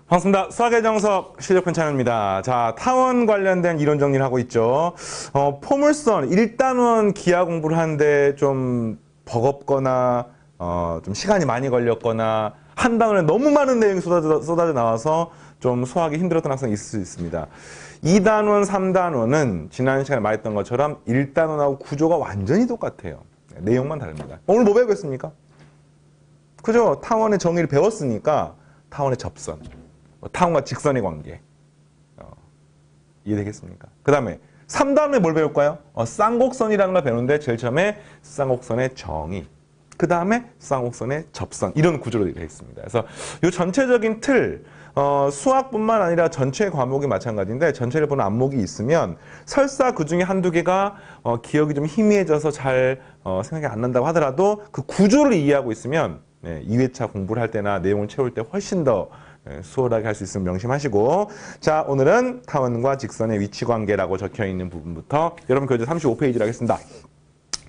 반갑습니다. 수학의 정석 실력편 채널입니다. 자, 타원 관련된 이론 정리를 하고 있죠. 포물선 1단원 기하 공부를 하는데 좀 버겁거나 좀 시간이 많이 걸렸거나 한 단원에 너무 많은 내용이 쏟아져 나와서 좀 수학이 힘들었던 학생이 있을 수 있습니다. 2단원, 3단원은 지난 시간에 말했던 것처럼 1단원하고 구조가 완전히 똑같아요. 내용만 다릅니다. 오늘 뭐 배우겠습니까? 그죠? 타원의 정의를 배웠으니까 타원의 접선, 타원과 직선의 관계 이해되겠습니까? 그 다음에 3단원에 뭘 배울까요? 쌍곡선이라는 걸 배우는데 제일 처음에 쌍곡선의 정의, 그 다음에 쌍곡선의 접선, 이런 구조로 되어 있습니다. 그래서 이 전체적인 틀, 수학뿐만 아니라 전체 과목이 마찬가지인데 전체를 보는 안목이 있으면 설사 그 중에 한두 개가 기억이 좀 희미해져서 잘 생각이 안 난다고 하더라도 그 구조를 이해하고 있으면 2회차 공부를 할 때나 내용을 채울 때 훨씬 더 수월하게 할 수 있으면 명심하시고, 자, 오늘은 타원과 직선의 위치관계라고 적혀있는 부분부터 여러분 교재 35페이지로 하겠습니다.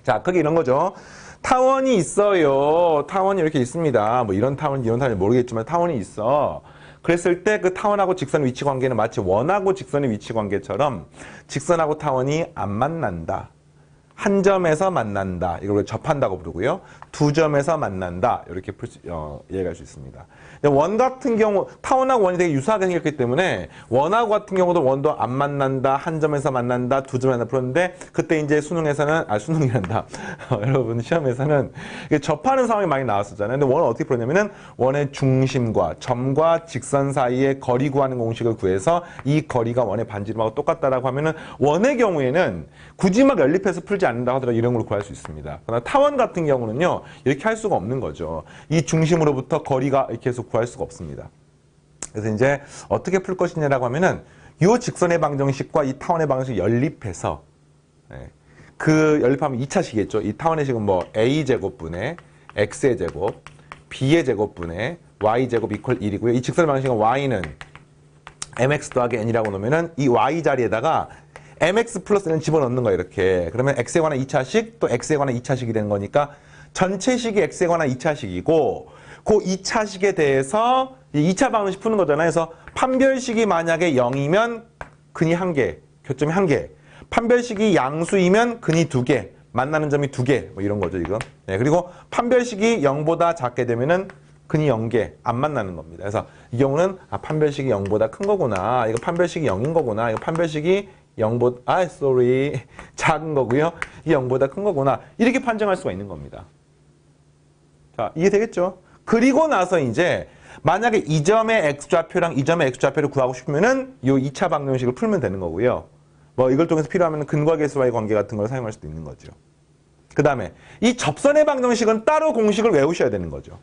자, 크게 이런 거죠. 타원이 있어요. 타원이 이렇게 있습니다. 뭐 이런 타원인지 모르겠지만 타원이 있어. 그랬을 때 그 타원하고 직선 위치관계는 마치 원하고 직선의 위치관계처럼 직선하고 타원이 안 만난다. 한 점에서 만난다. 이걸 접한다고 부르고요. 두 점에서 만난다. 이렇게 이해할 수 있습니다. 원 같은 경우, 타원하고 원이 되게 유사하게 생겼기 때문에 원하고 같은 경우도 원도 안 만난다. 한 점에서 만난다. 두 점에서 풀었는데 그때 이제 수능에서는, 수능이란다. 여러분 시험에서는 접하는 상황이 많이 나왔었잖아요. 근데 원은 어떻게 풀었냐면은 원의 중심과 점과 직선 사이의 거리 구하는 공식을 구해서 이 거리가 원의 반지름하고 똑같다라고 하면은 원의 경우에는 굳이 막 연립해서 풀지 않는다 하더라도 이런 걸 구할 수 있습니다. 그러나 타원 같은 경우는요, 이렇게 할 수가 없는 거죠. 이 중심으로부터 거리가 이렇게 해서 구할 수가 없습니다. 그래서 이제 어떻게 풀 것이냐라고 하면은 이 직선의 방정식과 이 타원의 방정식 연립해서, 그 연립하면 2차식이겠죠. 이 타원의 식은 뭐 a제곱분의 x의 제곱, b의 제곱분의 y제곱 이퀄 1이고요. 이 직선의 방정식은 y는 mx 더하기 n이라고 놓으면은 이 y 자리에다가 mx 플러스 n을 집어넣는 거예요, 이렇게. 그러면 x에 관한 2차식, 또 x에 관한 2차식이 되는 거니까 전체식이 x에 관한 2차식이고, 그 2차식에 대해서 2차 방정식 푸는 거잖아요. 그래서 판별식이 만약에 0이면 근이 1개, 교점이 1개. 판별식이 양수이면 근이 2개, 만나는 점이 2개, 뭐 이런 거죠, 이거. 그리고 판별식이 0보다 작게 되면은 근이 0개, 안 만나는 겁니다. 그래서 이 경우는 판별식이 0보다 큰 거구나. 이거 판별식이 0인 거구나. 이거 판별식이 0보다, 작은 거고요. 이 0보다 큰 거구나. 이렇게 판정할 수가 있는 겁니다. 자, 이해되겠죠? 그리고 나서 이제 만약에 이 점의 x좌표랑 이 점의 x좌표를 구하고 싶으면은 이 2차 방정식을 풀면 되는 거고요. 뭐 이걸 통해서 필요하면 근과 계수와의 관계 같은 걸 사용할 수도 있는 거죠. 그 다음에 이 접선의 방정식은 따로 공식을 외우셔야 되는 거죠.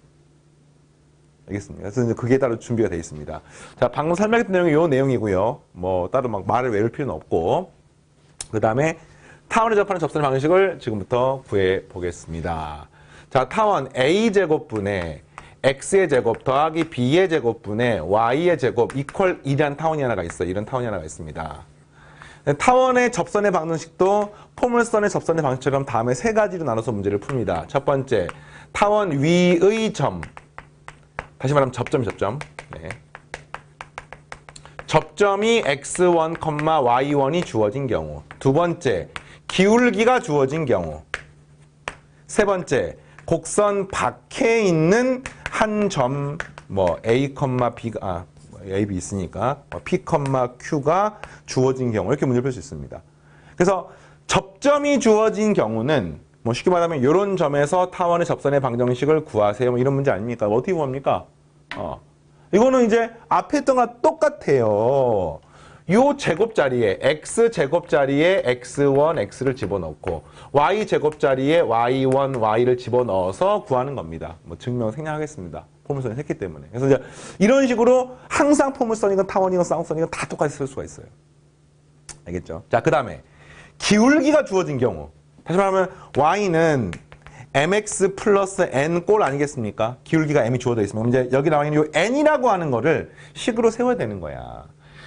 알겠습니다. 그래서 이제 그게 따로 준비가 되어 있습니다. 자, 방금 설명했던 내용이 이 내용이고요. 뭐 따로 막 말을 외울 필요는 없고, 그 다음에 타원에 접하는 접선의 방식을 지금부터 구해 보겠습니다. 자, 타원 a제곱분의 x의 제곱 더하기 b의 제곱분의 y의 제곱 이퀄 1이라는 타원이 하나가 있어요. 이런 타원이 하나가 있습니다. 타원의 접선의 방정식도 포물선의 접선의 방식처럼 다음에 세 가지로 나눠서 문제를 풉니다. 첫 번째, 타원 위의 점, 다시 말하면 접점. 접점이 x1, y1이 주어진 경우. 두 번째, 기울기가 주어진 경우. 세 번째, 곡선 밖에 있는 한 점, 뭐 a, b가 a, b 있으니까 p, q가 주어진 경우, 이렇게 문제를 풀 수 있습니다. 그래서 접점이 주어진 경우는 뭐 쉽게 말하면 이런 점에서 타원의 접선의 방정식을 구하세요. 뭐 이런 문제 아닙니까? 어떻게 구합니까? 이거는 이제 앞에 했던 거랑 똑같아요. 요 제곱자리에 x 제곱자리에 x1, x를 집어넣고 y 제곱자리에 y1, y를 집어넣어서 구하는 겁니다. 뭐 증명 생략하겠습니다. 포물선이 했기 때문에. 그래서 이제 이런 식으로 항상 포물선이건 타원이건 쌍쌍선이건 다 똑같이 쓸 수가 있어요. 알겠죠? 자, 그 다음에 기울기가 주어진 경우. 다시 말하면 y는 mx 플러스 n 꼴 아니겠습니까? 기울기가 m이 주어져 있으면 이제 여기 나와 있는 이 n이라고 하는 거를 식으로 세워야 되는 거야.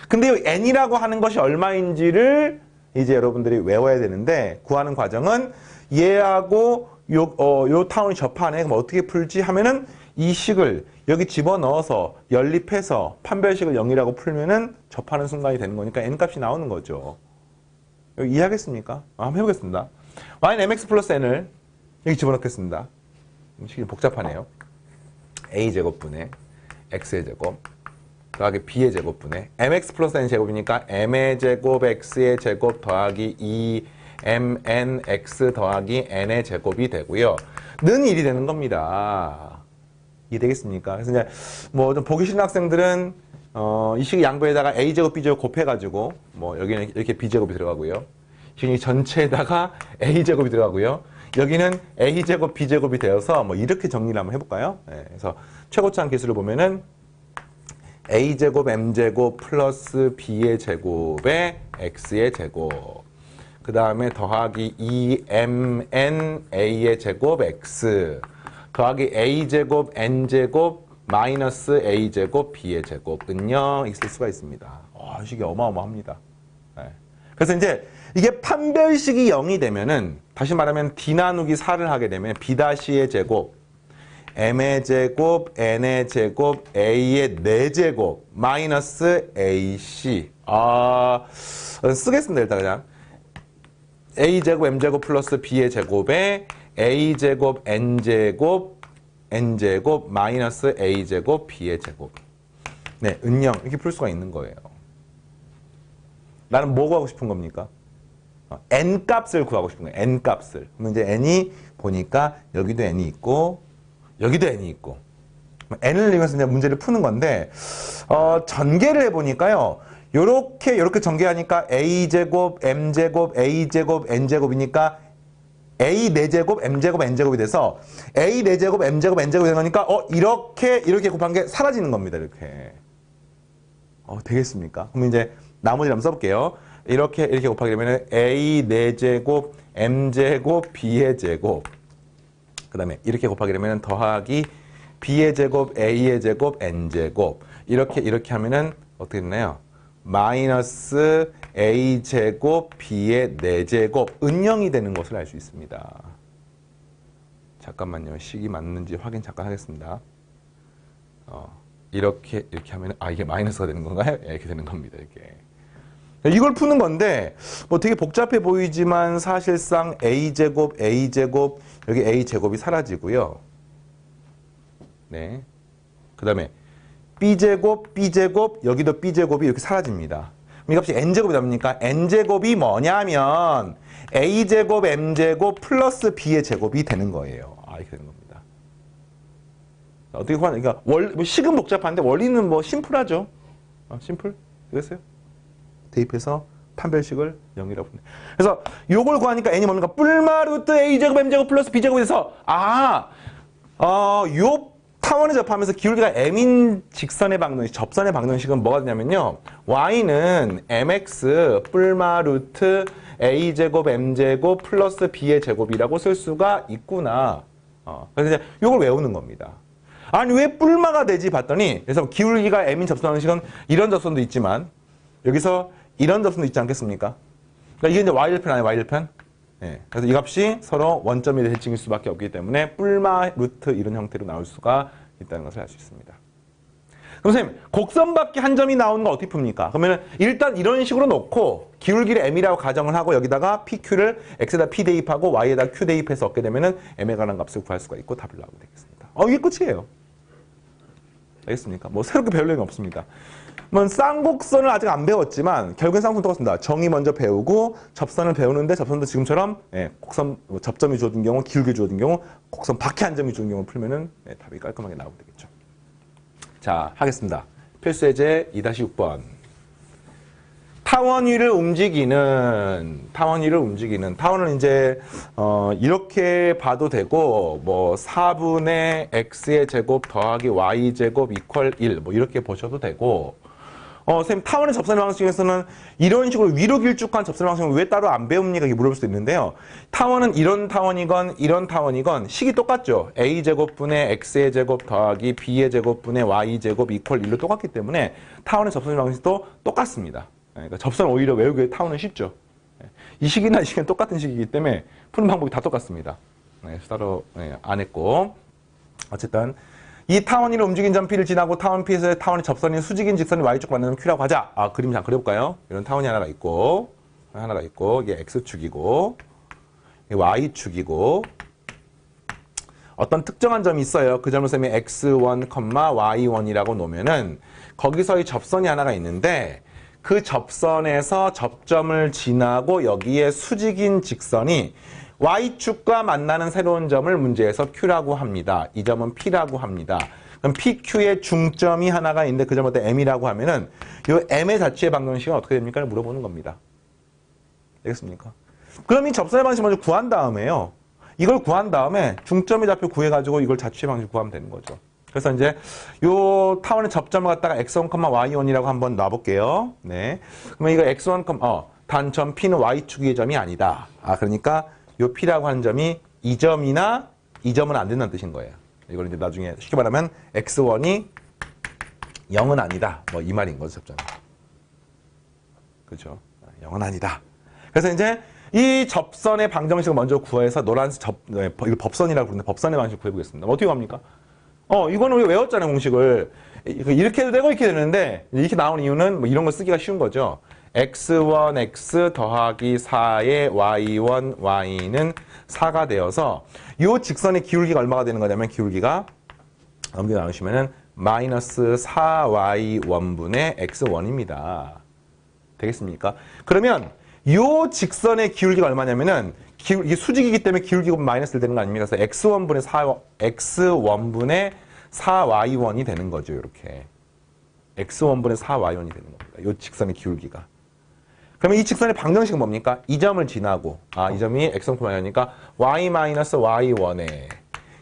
근데 이 n이라고 하는 것이 얼마인지를 이제 여러분들이 외워야 되는데, 구하는 과정은 얘하고 요 타원이 접하네. 그럼 어떻게 풀지 하면은 이 식을 여기 집어넣어서 연립해서 판별식을 0이라고 풀면은 접하는 순간이 되는 거니까 n 값이 나오는 거죠. 여기 이해하겠습니까? 한번 해보겠습니다. y는 mx 플러스 n을 여기 집어넣겠습니다. 식이 복잡하네요. a제곱분의 x의 제곱 더하기 b의 제곱분의 mx 플러스 n 제곱이니까 m의 제곱 x의 제곱 더하기 2mnx 더하기 n의 제곱이 되고요. 는 1이 되는 겁니다. 이해되겠습니까? 그래서 이제 뭐 좀 보기 싫은 학생들은 이 식의 양변에다가 a제곱 b제곱 곱해가지고 뭐 여기는 이렇게 b제곱이 들어가고요. 식이 전체에다가 a제곱이 들어가고요. 여기는 a제곱 b제곱이 되어서 뭐 이렇게 정리를 한번 해볼까요? 네, 그래서 최고차항 계수를 보면은 a제곱 m제곱 플러스 b의 제곱에 x의 제곱 그 다음에 더하기 2mn a의 제곱 x 더하기 a제곱 n제곱 마이너스 a제곱 b의 제곱은요 있을 수가 있습니다. 이 식이 어마어마합니다. 네. 그래서 이제 이게 판별식이 0이 되면은 다시 말하면 d 나누기 4를 하게 되면 b-의 제곱 m의 제곱 n의 제곱 a의 4제곱 마이너스 ac 쓰겠습니다. 일단 그냥 a제곱 m제곱 플러스 b의 제곱에 a제곱 n제곱 마이너스 a제곱 b의 제곱 네, 은영 이렇게 풀 수가 있는 거예요. 나는 뭐 구하고 싶은 겁니까? n 값을 구하고 싶은 거예요. n 값을. 그러면 이제 n이 보니까 여기도 n이 있고 여기도 n이 있고 n을 이용해서 이제 문제를 푸는 건데 전개를 해보니까요. 요렇게 전개하니까 a제곱 m제곱 a제곱 n제곱이니까 a 4제곱 m제곱 n제곱이 돼서 a 4제곱 m제곱 n제곱이 되는 거니까 이렇게 곱한 게 사라지는 겁니다. 이렇게 되겠습니까? 그럼 이제 나머지 한번 써볼게요. 이렇게 곱하게 되면 a 4제곱 m제곱 b의 제곱 그 다음에 이렇게 곱하게 되면 더하기 b의 제곱 a의 제곱 n제곱 이렇게 하면은 어떻게 되나요? 마이너스 a제곱 b의 4제곱 은영이 되는 것을 알 수 있습니다. 잠깐만요. 식이 맞는지 확인 잠깐 하겠습니다. 이렇게 하면 이게 마이너스가 되는 건가요? 이렇게 되는 겁니다. 이렇게. 이걸 푸는 건데 뭐 되게 복잡해 보이지만 사실상 a제곱 여기 a제곱이 사라지고요. 네. 그다음에 b제곱 여기도 b제곱이 이렇게 사라집니다. 이 값이 n제곱이 남으니까 n제곱이 뭐냐면 a제곱 m제곱 플러스 b의 제곱이 되는 거예요. 이렇게 되는 겁니다. 어떻게 구하는 그러니까 식은 복잡한데 원리는 뭐 심플하죠. 심플 되겠어요? 대입해서 판별식을 0이라고 부른다. 그래서 요걸 구하니까 n이 뭡니까? 뿔마 루트 a제곱 m제곱 플러스 b제곱이 돼서 요 타원에 접하면서 기울기가 m인 직선의 방정식, 접선의 방정식은 뭐가 되냐면요. y는 mx 뿔마 루트 a제곱 m제곱 플러스 b의 제곱이라고 쓸 수가 있구나. 그래서 이제 요걸 외우는 겁니다. 아니 왜 뿔마가 되지 봤더니 그래서 기울기가 m인 접선 방식은 이런 접선도 있지만 여기서 이런 접선도 있지 않겠습니까? 그러니까 이게 이제 y절편 아니에요, y절편? 네. 그래서 이 값이 서로 원점의 대칭일 수밖에 없기 때문에 뿔마 루트 이런 형태로 나올 수가 있다는 것을 알 수 있습니다. 그럼 선생님, 곡선밖에 한 점이 나오는 거 어떻게 풉니까? 그러면 일단 이런 식으로 놓고 기울기를 m이라고 가정을 하고 여기다가 pq를 x에다 p 대입하고 y에다 q 대입해서 얻게 되면은 m에 관한 값을 구할 수가 있고 답을 나오게 되겠습니다. 이게 끝이에요. 알겠습니까? 뭐 새롭게 배울 내용이 없습니다. 쌍곡선을 아직 안 배웠지만 결국엔 쌍곡선 똑같습니다. 정의 먼저 배우고 접선을 배우는데 접선도 지금처럼 곡선 접점이 주어진 경우, 기울기 주어진 경우, 곡선 밖에 한 점이 주어진 경우 풀면은 답이 깔끔하게 나오게 되겠죠. 자, 하겠습니다. 필수 예제 2-6번. 타원 위를 움직이는 타원을 이제 이렇게 봐도 되고 뭐 4분의 x의 제곱 더하기 y 제곱 이퀄 1 뭐 이렇게 보셔도 되고 선생님 타원의 접선 방식 중에서는 이런 식으로 위로 길쭉한 접선 방식은 왜 따로 안 배웁니까? 이렇게 물어볼 수도 있는데요. 타원은 이런 타원이건 식이 똑같죠. a제곱분의 x의 제곱 더하기 b의 제곱분의 y 제곱 이퀄 1로 똑같기 때문에 타원의 접선 방식도 똑같습니다. 그러니까 접선을 오히려 외우기 타원은 쉽죠. 이 식이나 이 식은 똑같은 식이기 때문에 푸는 방법이 다 똑같습니다. 네, 따로 안 했고 어쨌든 이 타원 1을 움직인 점 P를 지나고 타원 P에서 타원의 접선인 수직인 직선이 Y축 만나면 Q라고 하자. 그림 잠깐 그려볼까요? 이런 타원이 하나가 있고 이게 X축이고 이게 Y축이고 어떤 특정한 점이 있어요. 그 점을 쌤이 X1, Y1이라고 놓으면은 거기서의 접선이 하나가 있는데 그 접선에서 접점을 지나고 여기에 수직인 직선이 Y축과 만나는 새로운 점을 문제에서 Q라고 합니다. 이 점은 P라고 합니다. 그럼 PQ의 중점이 하나가 있는데 그 점을 M이라고 하면은 이 M의 자취의 방정식은 어떻게 됩니까? 물어보는 겁니다. 되겠습니까? 그럼 이 접선의 방식 먼저 구한 다음에요. 이걸 구한 다음에 중점의 좌표 구해가지고 이걸 자취의 방식 구하면 되는 거죠. 그래서 이제 요 타원의 접점을 갖다가 x1, y1이라고 한번 놔볼게요. 네. 그러면 이거 x1, 단점 P는 y축의 점이 아니다. 그러니까 요 P라고 하는 점이 이 점이나 이 점은 안 된다는 뜻인 거예요. 이걸 이제 나중에 쉽게 말하면 x1이 0은 아니다. 뭐 이 말인 거죠, 접점. 그렇죠? 0은 아니다. 그래서 이제 이 접선의 방정식을 먼저 구해서 노란색 이걸 법선이라고 부르는데 법선의 방식을 구해보겠습니다. 어떻게 합니까? 이거는 우리가 외웠잖아요, 공식을. 이렇게 해도 되고 이렇게 되는데 이렇게 나오는 이유는 뭐 이런 거 쓰기가 쉬운 거죠. x1x 더하기 4의 y1 y는 4가 되어서 이 직선의 기울기가 얼마가 되는 거냐면 기울기가 엄밀히 나누시면은 마이너스 4y1분의 x1입니다. 되겠습분니까 그러면 이 직선의 기울기가 얼마냐면은 이게 수직이기 때문에 기울기가 마이너스를 되는 거 아닙니까? 그래서 x1분의 4y1이 되는 거죠. 이렇게 x1분의 4y1이 되는 겁니다. 이 직선의 기울기가. 그러면 이 직선의 방정식은 뭡니까? 이 점을 지나고 이 점이 x1, y니까 y-y1의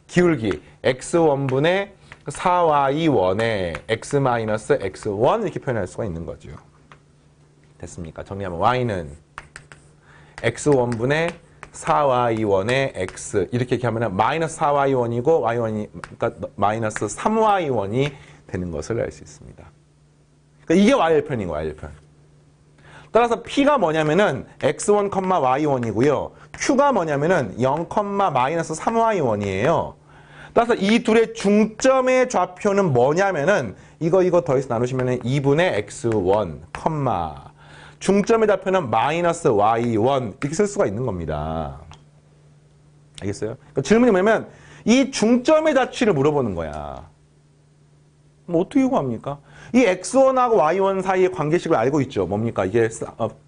기울기 x1분의 4y1의 x-x1 이렇게 표현할 수가 있는 거죠. 됐습니까? 정리하면 y는 x1분의 4y1의 x 이렇게 하면 마이너스 4y1이고 y1이 그러니까 마이너스 3y1이 되는 것을 알 수 있습니다. 그러니까 이게 y일편인 거예요. y일편. 따라서 p가 뭐냐면은 x1, y1이고요. q가 뭐냐면은 0, 마이너스 3y1이에요. 따라서 이 둘의 중점의 좌표는 뭐냐면은 이거 더해서 나누시면은 2분의 x1, 중점의 좌표는 마이너스 y1 이렇게 쓸 수가 있는 겁니다. 알겠어요? 그러니까 질문이 뭐냐면 이 중점의 자취를 물어보는 거야. 뭐 어떻게 구합니까? 이 x1하고 y1 사이의 관계식을 알고 있죠. 뭡니까? 이게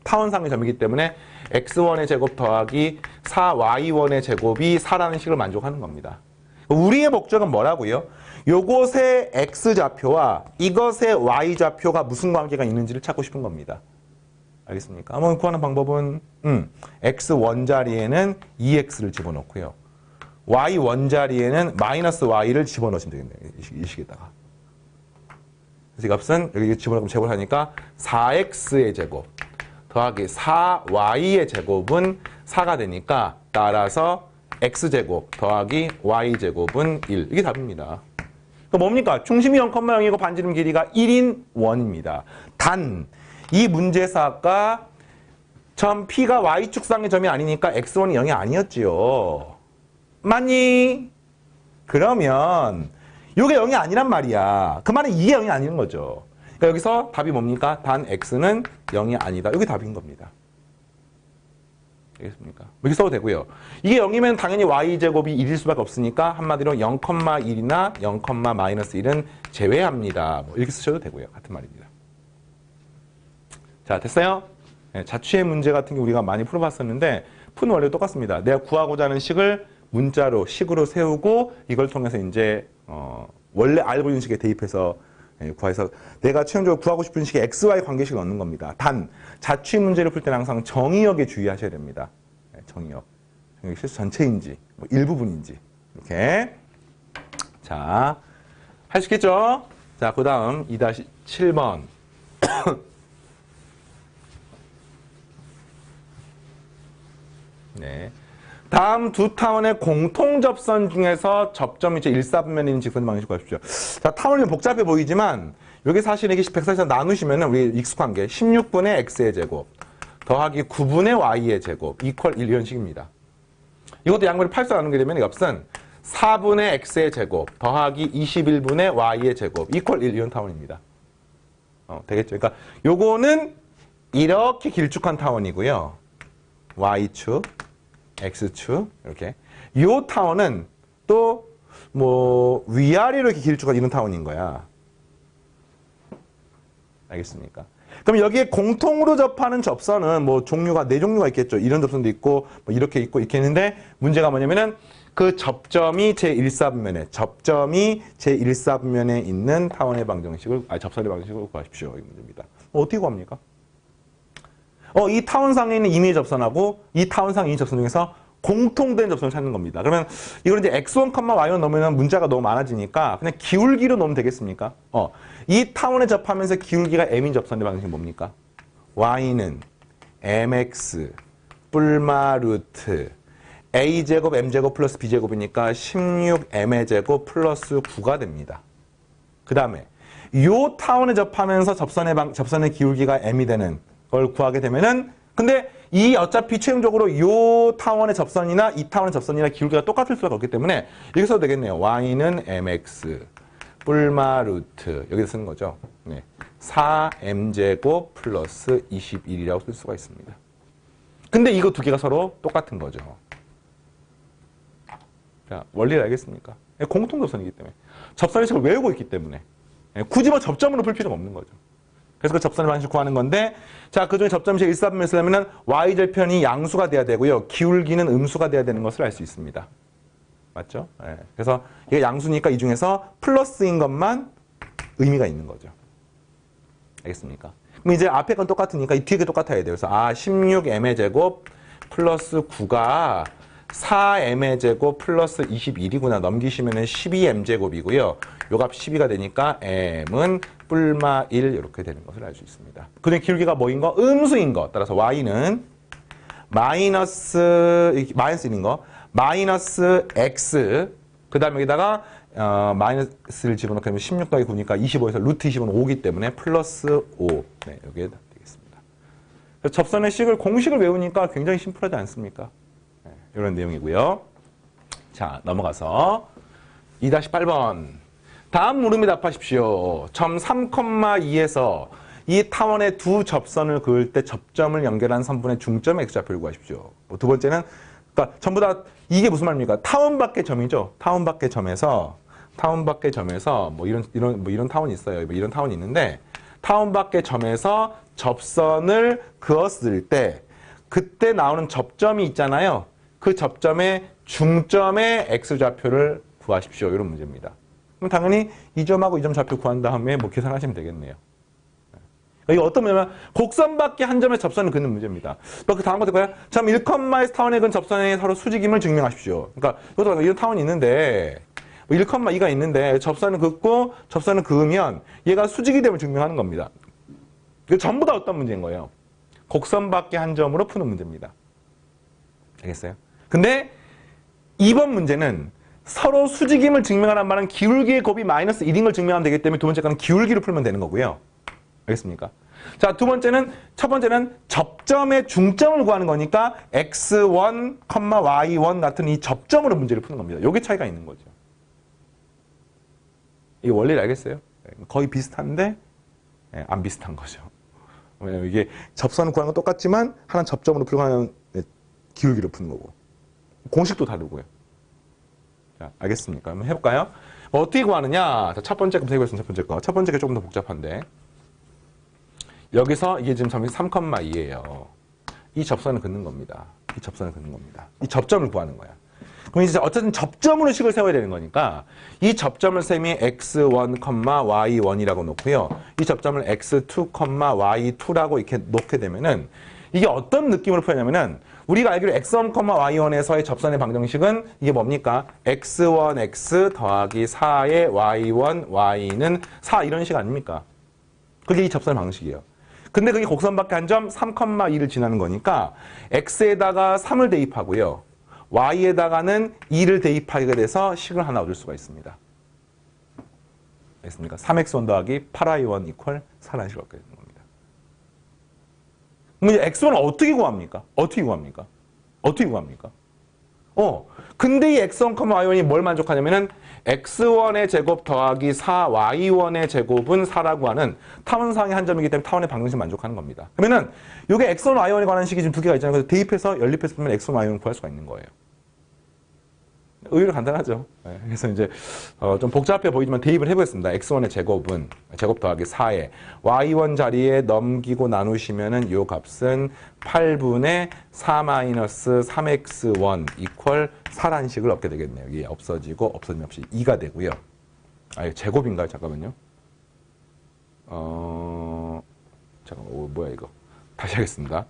타원상의 점이기 때문에 x1의 제곱 더하기 4y1의 제곱이 4라는 식을 만족하는 겁니다. 우리의 목적은 뭐라고요? 요것의 x좌표와 이것의 y좌표가 무슨 관계가 있는지를 찾고 싶은 겁니다. 알겠습니까? 한번 구하는 방법은 x1 자리에는 2x를 집어넣고요. y1 자리에는 마이너스 y를 집어넣으시면 되겠네요. 이 식에다가. 그래서 이 값은 여기 집어넣으면 제곱을 하니까 4x의 제곱 더하기 4y의 제곱은 4가 되니까 따라서 x제곱 더하기 y제곱은 1. 이게 답입니다. 그러니까 뭡니까? 중심이 0,0이고 반지름 길이가 1인 원입니다. 단 이 문제에서 아까 점 P가 Y축상의 점이 아니니까 X1이 0이 아니었지요. 맞니? 그러면 이게 0이 아니란 말이야. 그 말은 이게 0이 아닌 거죠. 그러니까 여기서 답이 뭡니까? 단 X는 0이 아니다. 이게 답인 겁니다. 알겠습니까? 여기 써도 되고요. 이게 0이면 당연히 Y제곱이 1일 수밖에 없으니까 한마디로 0,1이나 0,-1은 제외합니다. 뭐 이렇게 쓰셔도 되고요. 같은 말입니다. 자, 됐어요? 네, 자취의 문제 같은 게 우리가 많이 풀어봤었는데 푸는 원리도 똑같습니다. 내가 구하고자 하는 식을 문자로, 식으로 세우고 이걸 통해서 이제 원래 알고 있는 식에 대입해서 구해서 내가 최종적으로 구하고 싶은 식의 XY 관계식을 얻는 겁니다. 단, 자취 문제를 풀 때는 항상 정의역에 주의하셔야 됩니다. 네, 정의역. 정의역 실수 전체인지, 뭐 일부분인지. 이렇게. 자, 할 수 있겠죠? 자, 그 다음 2-7번. 네. 다음 두 타원의 공통 접선 중에서 접점이 1사분면에 있는 직선 방식 구하십시오. 자, 타원이 복잡해 보이지만 여기 사실 이게 144 나누시면 우리 익숙한 게 16분의 x의 제곱 더하기 9분의 y의 제곱 이퀄 1 이런 식입니다. 이것도 양변을 8수 나누게 되면 이 값은 4분의 x의 제곱 더하기 21분의 y의 제곱 이퀄 1 이런 타원입니다. 되겠죠? 그러니까 요거는 이렇게 길쭉한 타원이고요. y축, x축 이렇게. 요 타원은 또 뭐 위아래로 이렇게 길쭉한 이런 타원인 거야. 알겠습니까? 그럼 여기에 공통으로 접하는 접선은 뭐 종류가 네 종류가 있겠죠. 이런 접선도 있고 뭐 이렇게 있고 이렇게 있는데 문제가 뭐냐면은 그 접점이 제1사분면에 있는 타원의 방정식을 접선의 방정식을 구하십시오. 이 문제입니다. 어떻게 구합니까? 이 타원상에 있는 임의의 접선하고 이 타원상 임의 접선 중에서 공통된 접선을 찾는 겁니다. 그러면 이걸 이제 x1, y1 넣으면 문자가 너무 많아지니까 그냥 기울기로 넣으면 되겠습니까? 이 타원에 접하면서 기울기가 m인 접선의 방식이 뭡니까? y는 mx 뿔마 루트 a제곱 m제곱 플러스 b제곱이니까 16m의 제곱 플러스 9가 됩니다. 그 다음에 이 타원에 접하면서 접선의 기울기가 m이 되는 걸 구하게 되면은 근데 이 어차피 최종적으로 이 타원의 접선이나 이 타원의 접선이나 기울기가 똑같을 수가 없기 때문에 이렇게 써도 되겠네요. y는 mx 뿔마 루트 여기다 쓰는 거죠. 네. 4m제곱 플러스 21이라고 쓸 수가 있습니다. 근데 이거 두 개가 서로 똑같은 거죠. 자, 원리를 알겠습니까? 공통 접선이기 때문에. 접선의 식을 외우고 있기 때문에. 굳이 뭐 접점으로 풀 필요가 없는 거죠. 그래서 그 접선의 방식 구하는 건데, 자, 그 중에 접점식 1사분면을 쓰려면 y절편이 양수가 돼야 되고요. 기울기는 음수가 돼야 되는 것을 알 수 있습니다. 맞죠? 네. 그래서 이게 양수니까 이 중에서 플러스인 것만 의미가 있는 거죠. 알겠습니까? 그럼 이제 앞에 건 똑같으니까 이 뒤에 게 똑같아야 돼요. 그래서 16m의 제곱 플러스 9가 4m의 제곱 플러스 21이구나. 넘기시면은 12m제곱이고요. 요 값 12가 되니까 m은 뿔마 1 이렇게 되는 것을 알 수 있습니다. 그중에 기울기가 뭐인 거? 음수인 거. 따라서 y는 마이너스인 거. 마이너스 x 그 다음에 여기다가 마이너스를 집어넣게 되면 16 더하기 9니까 25에서 루트 20은 5기 때문에 플러스 5 네, 여기에 되겠습니다. 그래서 접선의 식을 공식을 외우니까 굉장히 심플하지 않습니까? 네, 이런 내용이고요. 자, 넘어가서 2-8번 다음 물음에 답하십시오. 점 3,2에서 이 타원의 두 접선을 그을 때 접점을 연결한 선분의 중점 x좌표를 구하십시오. 두 번째는 그러니까 전부 다 이게 무슨 말입니까? 타원 밖의 점이죠. 타원 밖의 점에서 뭐 이런 타원이 있어요. 뭐 이런 타원이 있는데 타원 밖의 점에서 접선을 그었을 때 그때 나오는 접점이 있잖아요. 그 접점의 중점의 x좌표를 구하십시오. 이런 문제입니다. 그럼 당연히 이 점하고 이 점 좌표 구한 다음에 뭐 계산하시면 되겠네요. 이게 어떤 문제냐면 곡선 밖에 한 점의 접선을 그는 문제입니다. 그 다음 거 될까요? 점 1,1 타원에 근 접선의 서로 수직임을 증명하십시오. 그러니까 이것도 이런 타원이 있는데 1,2가 있는데 접선을 긋고 접선을 그으면 얘가 수직이 됨을 증명하는 겁니다. 이거 전부 다 어떤 문제인 거예요? 곡선 밖에 한 점으로 푸는 문제입니다. 알겠어요? 근데 이번 문제는 서로 수직임을 증명하란 말은 기울기의 곱이 마이너스 1인 걸 증명하면 되기 때문에 두 번째 거는 기울기로 풀면 되는 거고요. 알겠습니까? 자, 첫 번째는 접점의 중점을 구하는 거니까 x1, y1 같은 이 접점으로 문제를 푸는 겁니다. 여기 차이가 있는 거죠. 이 원리를 알겠어요? 거의 비슷한데 안 비슷한 거죠. 왜냐면 이게 접선을 구하는 건 똑같지만 하나는 접점으로 풀고 하나는 기울기로 푸는 거고 공식도 다르고요. 자, 알겠습니까? 한번 해볼까요? 어떻게 구하느냐? 자, 첫 번째 검색해 보겠습니다. 첫 번째 거. 첫 번째 게 조금 더 복잡한데 여기서 이게 지금 점이 3,2예요. 이 접선을 긋는 겁니다. 이 접선을 긋는 겁니다. 이 접점을 구하는 거야. 그럼 이제 어쨌든 접점으로 식을 세워야 되는 거니까 이 접점을 셈이 x1, y1이라고 놓고요. 이 접점을 x2, y2라고 이렇게 놓게 되면은 이게 어떤 느낌으로 표현하냐면은 우리가 알기로 x1, y1에서의 접선의 방정식은 이게 뭡니까? x1x 더하기 4의 y1, y는 4 이런 식 아닙니까? 그게 이 접선의 방식이에요. 근데 그게 곡선 밖에 한 점 3,2를 지나는 거니까 x에다가 3을 대입하고요. y에다가는 2를 대입하게 돼서 식을 하나 얻을 수가 있습니다. 알겠습니까? 3x1 더하기 8y1 이퀄 4라는 식을 얻게 되는 겁니다. 그럼 이제 x1은 어떻게 구합니까? 근데 이 x1, y1이 뭘 만족하냐면은 x1의 제곱 더하기 4y1의 제곱은 4라고 하는 타원상의 한 점이기 때문에 타원의 방정식 만족하는 겁니다. 그러면은 이게 x1, y1에 관한 식이 지금 두 개가 있잖아요. 그래서 대입해서 연립해서 보면 x1, y1을 구할 수가 있는 거예요. 의외로 간단하죠. 네, 그래서 이제 좀 복잡해 보이지만 대입을 해보겠습니다. x1의 제곱은 제곱 더하기 4에 y1 자리에 넘기고 나누시면은 요 값은 8분의 4 마이너스 3x1 이퀄 4라는 식을 얻게 되겠네요. 이게 없어지고 없어짐 없이 2가 되고요. 이거 제곱인가요? 잠깐만요. 잠깐만, 뭐야 이거. 다시 하겠습니다.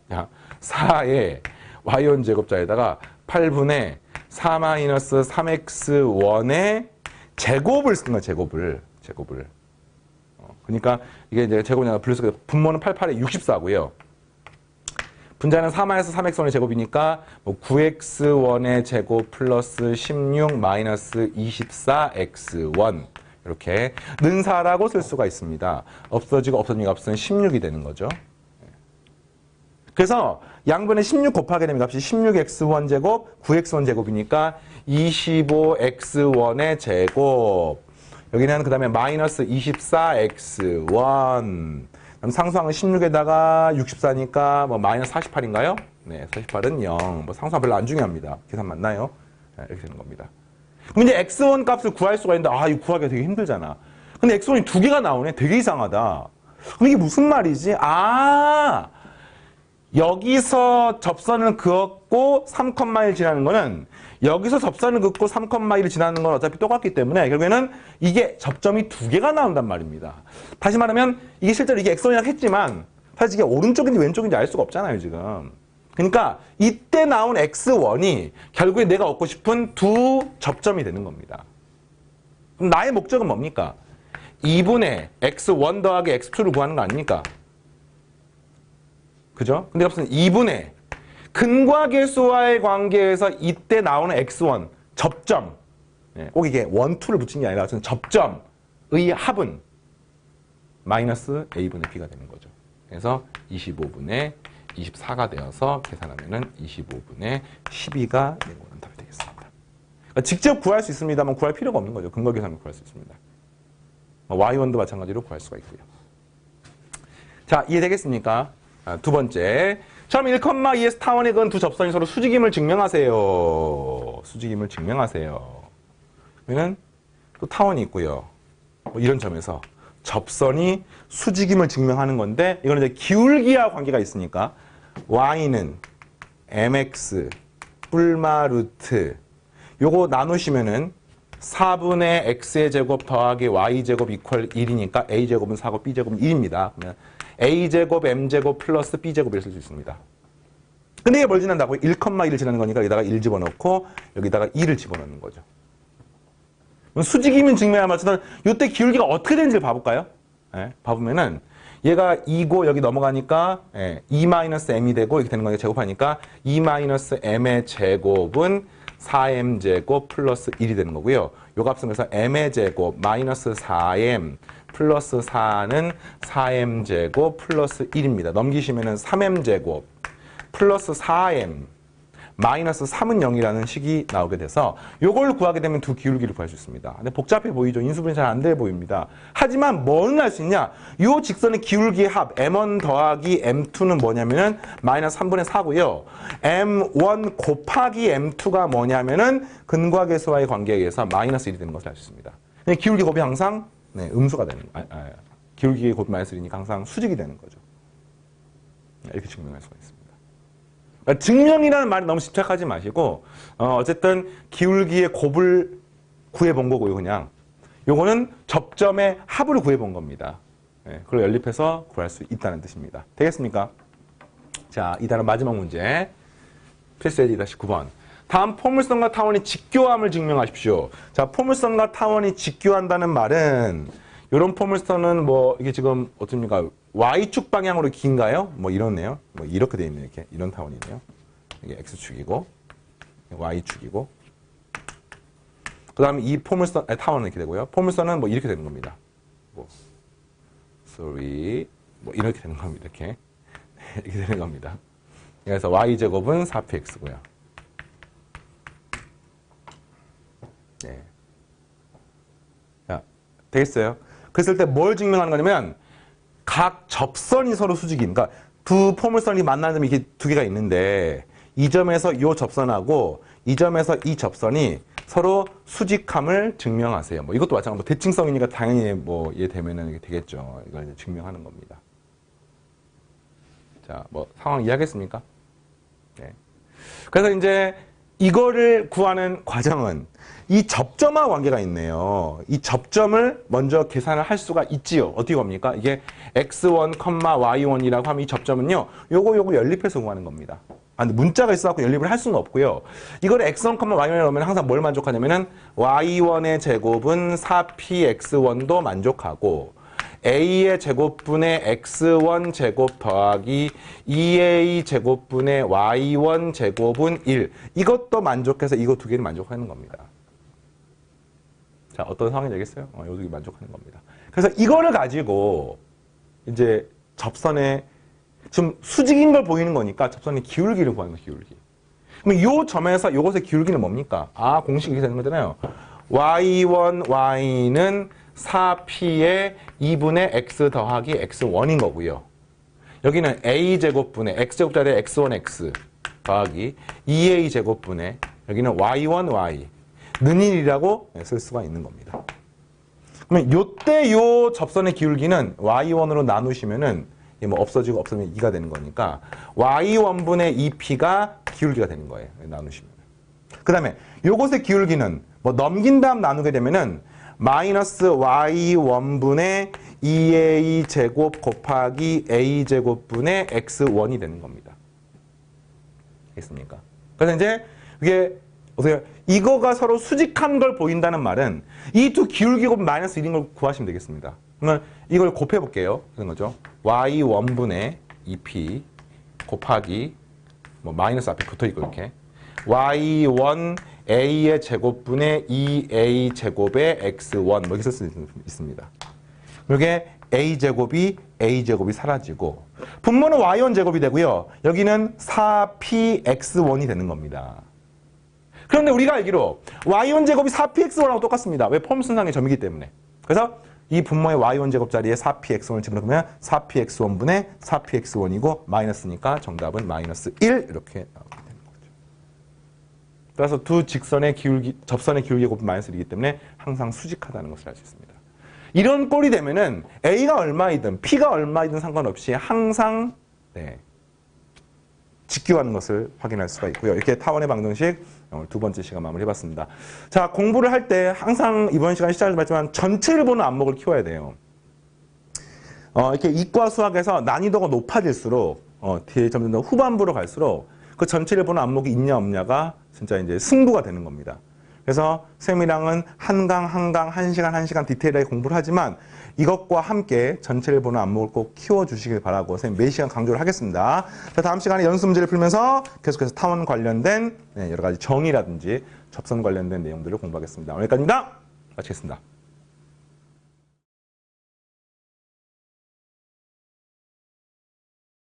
4에 y1 제곱자에다가 8분의 4 마이너스 3x1의 제곱을 쓴 거야, 제곱을. 그러니까 이게 이제 제곱이냐 플러스 분모는 88에 64고요. 분자는 4 마이너스 3x1의 제곱이니까 뭐 9x1의 제곱 플러스 16 마이너스 24x1 이렇게 는사라고 쓸 수가 있습니다. 없어지고 없어진 값은 16이 되는 거죠. 그래서 양변에 16 곱하게 되면 값이 16x1 제곱, 9x1 제곱이니까 25x1의 제곱. 여기는 그 다음에 마이너스 24x1. 그럼 상수항은 16에다가 64니까 뭐 마이너스 48인가요? 네, 48은 0. 뭐 상수항 별로 안 중요합니다. 계산 맞나요? 네, 이렇게 되는 겁니다. 그럼 이제 x1 값을 구할 수가 있는데 이거 구하기가 되게 힘들잖아. 근데 x1이 두 개가 나오네. 되게 이상하다. 그럼 이게 무슨 말이지? 여기서 접선을 그었고 3,1 지나는 거는 여기서 접선을 긋고 3,1을 지나는 건 어차피 똑같기 때문에 결국에는 이게 접점이 두 개가 나온단 말입니다. 다시 말하면 이게 실제로 이게 x1이라고 했지만 사실 이게 오른쪽인지 왼쪽인지 알 수가 없잖아요, 지금. 그러니까 이때 나온 x1이 결국에 내가 얻고 싶은 두 접점이 되는 겁니다. 그럼 나의 목적은 뭡니까? 2분의 x1 더하기 x2를 구하는 거 아닙니까? 그죠? 근데 값은 2분의 근과 계수와의 관계에서 이때 나오는 x1 접점, 꼭 이게 1, 2를 붙인 게 아니라 접점의 합은 마이너스 a분의 b가 되는 거죠. 그래서 25분의 24가 되어서 계산하면은 25분의 12가 되는 답이 되겠습니다. 그러니까 직접 구할 수 있습니다만 구할 필요가 없는 거죠. 근거 계산을 구할 수 있습니다. y1도 마찬가지로 구할 수가 있고요. 자, 이해되겠습니까? 두 번째, 처음 1,2에서 타원에 그은 두 접선이 서로 수직임을 증명하세요. 수직임을 증명하세요. 그러면 또 타원이 있고요. 이런 점에서 접선이 수직임을 증명하는 건데 이거는 이제 기울기와 관계가 있으니까 y는 mx 뿔마 루트 요거 나누시면은 4분의 x의 제곱 더하기 y제곱 이퀄 1이니까 a제곱은 4고 b제곱은 1입니다. 그러면 a제곱 m제곱 플러스 b제곱을 쓸 수 있습니다. 근데 이게 뭘 지난다고? 1,1을 지나는 거니까 여기다가 1 집어넣고 여기다가 2를 집어넣는 거죠. 수직이면 증명할 맞춰서 이때 기울기가 어떻게 되는지를 봐볼까요? 봐보면은 얘가 2고 여기 넘어가니까 2-m이 되고 이렇게 되는 거니까 제곱하니까 2-m의 제곱은 4m 제곱 플러스 1이 되는 거고요. 요 값은 그래서 m의 제곱 마이너스 4m 플러스 4는 4m 제곱 플러스 1입니다. 넘기시면은 3m 제곱 플러스 4m 마이너스 3은 0이라는 식이 나오게 돼서 요걸 구하게 되면 두 기울기를 구할 수 있습니다. 근데 복잡해 보이죠? 인수분해 잘 안 돼 보입니다. 하지만 뭐는 알 수 있냐? 요 직선의 기울기의 합 m1 더하기 m2는 뭐냐면은 마이너스 3분의 4고요. m1 곱하기 m2가 뭐냐면은 근과 계수와의 관계에 의해서 마이너스 1이 되는 것을 알 수 있습니다. 기울기 곱이 항상 음수가 되는 기울기 곱이 마이너스 1이니까 항상 수직이 되는 거죠. 이렇게 증명할 수가 있습니다. 그러니까 증명이라는 말이 너무 집착하지 마시고 어쨌든 기울기의 곱을 구해본 거고요. 그냥 요거는 접점의 합을 구해본 겁니다. 그걸 연립해서 구할 수 있다는 뜻입니다. 되겠습니까? 자, 이 단원 마지막 문제 필수예제 2-9번 다음 포물선과 타원이 직교함을 증명하십시오. 자, 포물선과 타원이 직교한다는 말은 이런 포물선은 뭐 이게 지금 어떻습니까? Y축 방향으로 긴가요? 뭐 이렇네요. 뭐 이렇게 돼 있네요. 이렇게 이런 타원이네요. 이게 X축이고 Y축이고 그다음에 이 포물선 타원은 이렇게 되고요. 포물선은 뭐 이렇게 되는 겁니다. 뭐 뭐 이렇게 되는 겁니다. 이렇게 되는 겁니다. 그래서 Y 제곱은 4px고요. 네. 자, 되겠어요? 그랬을 때 뭘 증명하는 거냐면 각 접선이 서로 수직인, 그러니까 두 포물선이 만나는 점이 이게 두 개가 있는데 이 점에서 이 접선하고 이 점에서 이 접선이 서로 수직함을 증명하세요. 뭐 이것도 마찬가지로 대칭성이니까 당연히 뭐 이해되면은 이게 되겠죠. 이걸 이제 증명하는 겁니다. 자, 뭐 상황 이해하겠습니까? 네. 그래서 이제 이거를 구하는 과정은 이 접점과 관계가 있네요. 이 접점을 먼저 계산을 할 수가 있지요. 어떻게 겁니까? 이게 x1, y1이라고 하면 이 접점은요. 요거 연립해서 구하는 겁니다. 근데 문자가 있어갖고 연립을 할 수는 없고요. 이걸 x1, y1을 넣으면 항상 뭘 만족하냐면은 y1의 제곱은 4px1도 만족하고 a의 제곱분의 x1 제곱 더하기 2a 제곱분의 y1 제곱은 1. 이것도 만족해서 이거 두 개를 만족하는 겁니다. 자, 어떤 상황이 되겠어요? 요 두 개 만족하는 겁니다. 그래서 이거를 가지고 이제 접선에 지금 수직인 걸 보이는 거니까 접선의 기울기를 구하는 거예요, 기울기. 그럼 요 점에서 요것의 기울기는 뭡니까? 공식이 이렇게 되는 거잖아요. y1, y는 4p의 2분의 x 더하기 x1인 거고요. 여기는 a제곱분의 x제곱자리에 x1x 더하기 2a제곱분의 여기는 y1, y 는 1이라고 쓸 수가 있는 겁니다. 그러면 요때 요 접선의 기울기는 y1으로 나누시면은 뭐 없어지고 없어지면 2가 되는 거니까 y1분의 2p가 기울기가 되는 거예요. 나누시면. 그 다음에 요것의 기울기는 뭐 넘긴 다음 나누게 되면은 마이너스 y1분의 2a 제곱 곱하기 a 제곱분의 x1이 되는 겁니다. 알겠습니까? 그래서 이제 이게 보세요. 이거가 서로 수직한 걸 보인다는 말은 이 두 기울기 곱 마이너스 1인 걸 구하시면 되겠습니다. 그러면 이걸 곱해 볼게요. 그런 거죠. y1분의 2p 곱하기 뭐 마이너스 앞에 붙어 있고 이렇게 y1 a의 제곱분의 2a 제곱의 x1 뭐 이렇게 쓸 수 있습니다. 이게 a제곱이 사라지고 분모는 y1 제곱이 되고요. 여기는 4px1이 되는 겁니다. 그런데 우리가 알기로 y1 제곱이 4px1하고 똑같습니다. 왜? 폼순상의 점이기 때문에. 그래서 이 분모의 y1 제곱 자리에 4px1을 집어넣으면 4px1분의 4px1이고 마이너스니까 정답은 마이너스 1 이렇게 나오게 되는 거죠. 따라서 두 직선의 기울기, 접선의 기울기 곱은 마이너스 1이기 때문에 항상 수직하다는 것을 알 수 있습니다. 이런 꼴이 되면은 a가 얼마이든 p가 얼마이든 상관없이 항상 직교하는 것을 확인할 수가 있고요. 이렇게 타원의 방정식 오늘 두 번째 시간 마무리해봤습니다. 자, 공부를 할 때 항상 이번 시간 시작에서 말했지만 전체를 보는 안목을 키워야 돼요. 이렇게 이과 수학에서 난이도가 높아질수록 뒤에 점점 더 후반부로 갈수록 그 전체를 보는 안목이 있냐 없냐가 진짜 이제 승부가 되는 겁니다. 그래서 쌤이랑은 한 시간 디테일하게 공부를 하지만 이것과 함께 전체를 보는 안목을 꼭 키워주시길 바라고 쌤 매 시간 강조를 하겠습니다. 자, 다음 시간에 연습 문제를 풀면서 계속해서 타원 관련된 여러 가지 정의라든지 접선 관련된 내용들을 공부하겠습니다. 오늘 여기까지입니다. 마치겠습니다.